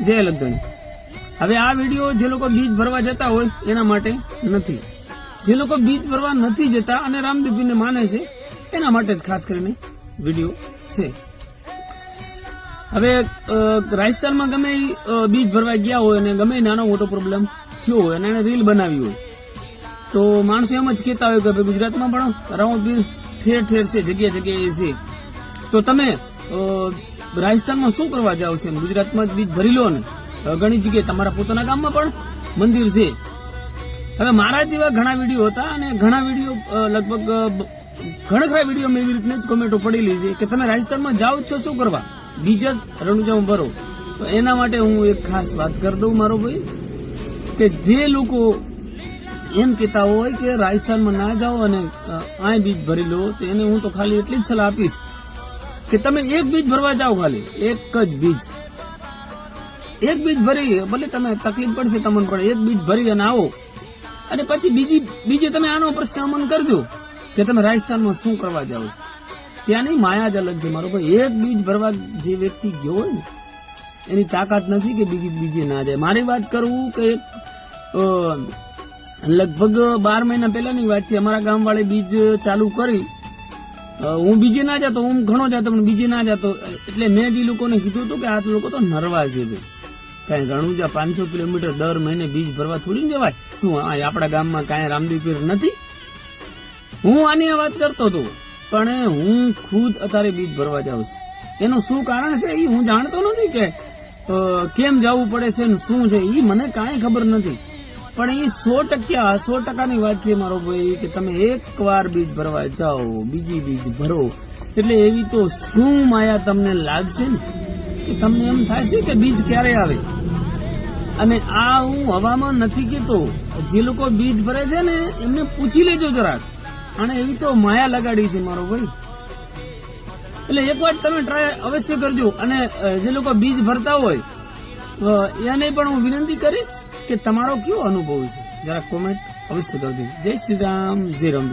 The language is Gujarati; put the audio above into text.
જય લગધણી। હવે આ વિડીયો જે લોકો બીજ ભરવા જતા હોય એના માટે નથી, જે લોકો બીજ ભરવા નથી જતા અને રામદેવજીને માને છે એના માટે જ ખાસ કરીને વિડીયો છે। હવે રાજસ્થાનમાં ગમે બીજ ભરવા ગયા હોય અને ગમે નાનો મોટો પ્રોબ્લેમ થયો હોય અને એને રીલ બનાવી હોય તો માણસો એમ જ કહેતા હોય કે ભાઈ ગુજરાતમાં પણ રાઉન્ડ બીજ ઠેર ઠેર છે, જગ્યા જગ્યાએ છે, તો તમે રાજસ્થાનમાં શું કરવા જાઓ છો? ગુજરાતમાં બીજ ભરી લો ને, ઘણી જગ્યાએ તમારા પોતાના ગામમાં પણ મંદિર છે। હવે મારા જેવા ઘણા વિડીયો હતા અને ઘણા વિડીયો લગભગ ઘણા ખરા વિડીયો મેં એવી રીતને જ કોમેન્ટો પડેલી છે કે તમે રાજસ્થાનમાં જાઓ છો શું કરવા, બીજ જ રણુજામાં ભરો। તો એના માટે હું એક ખાસ વાત કરી દઉં મારો ભાઈ, કે જે લોકો એમ કહેતા હોય કે રાજસ્થાનમાં ના જાઓ અને આ બીજ ભરી લો, તો એને હું તો ખાલી એટલી જ સલાહ આપીશ કે તમે એક બીજ ભરવા જાઓ, ખાલી એક જ બીજ, એક બીજ ભરી, ભલે તમે તકલીફ પડશે તમને પણ એક બીજ ભરી અને આવો, અને પછી બીજે તમે આનો પ્રશ્ન અમન કરજો કે તમે રાજસ્થાનમાં શું કરવા જાઓ। ત્યાંની માયા જ અલગ છે મારો ભાઈ। એક બીજ ભરવા જે વ્યક્તિ ગયો હોય ને એની તાકાત નથી કે બીજે ના જાય। મારી વાત કરું કે લગભગ 12 મહિના પહેલાની વાત છે, અમારા ગામ વાળે બીજ ચાલુ કરી, હું બીજે ના જતો, હું ઘણો જતો પણ બીજે ના જતો, એટલે મેં જે લોકોને કીધું હતું કે આ લોકો તો નરવા છે ભાઈ, કઈ રણુજા 500 કિલોમીટર દર મહિને બીજ ભરવા થોડી જવાય, શું આપણા ગામમાં કઈ રામદેવ પીર નથી? હું આની વાત કરતો હતો, પણ હું ખુદ અત્યારે બીજ ભરવા જાઉં છું। એનું શું કારણ છે એ હું જાણતો નથી કે કેમ જવું પડે છે ને શું છે એ મને કાંઈ ખબર નથી, પણ એ 100%ની વાત છે મારો ભાઈ કે તમે એકવાર બીજ ભરવા જાઓ, બીજી બીજ ભરો, એટલે એવી તો શું માયા તમને લાગશે ને કે તમને એમ થાય છે કે બીજ ક્યારે આવે। અને આ હું હવામાં નથી કહેતો, જે લોકો બીજ ભરે છે ને એમને પૂછી લેજો જરાક, અને એવી તો માયા લગાડી છે મારો ભાઈ। એટલે એકવાર તમે ટ્રાય અવશ્ય કરજો, અને જે લોકો બીજ ભરતા હોય એને પણ હું વિનંતી કરીશ કે તમારો કેવો અનુભવ છે જરા કોમેન્ટ અવશ્ય કરજો। જય શ્રી રામ, જય રામદેવ।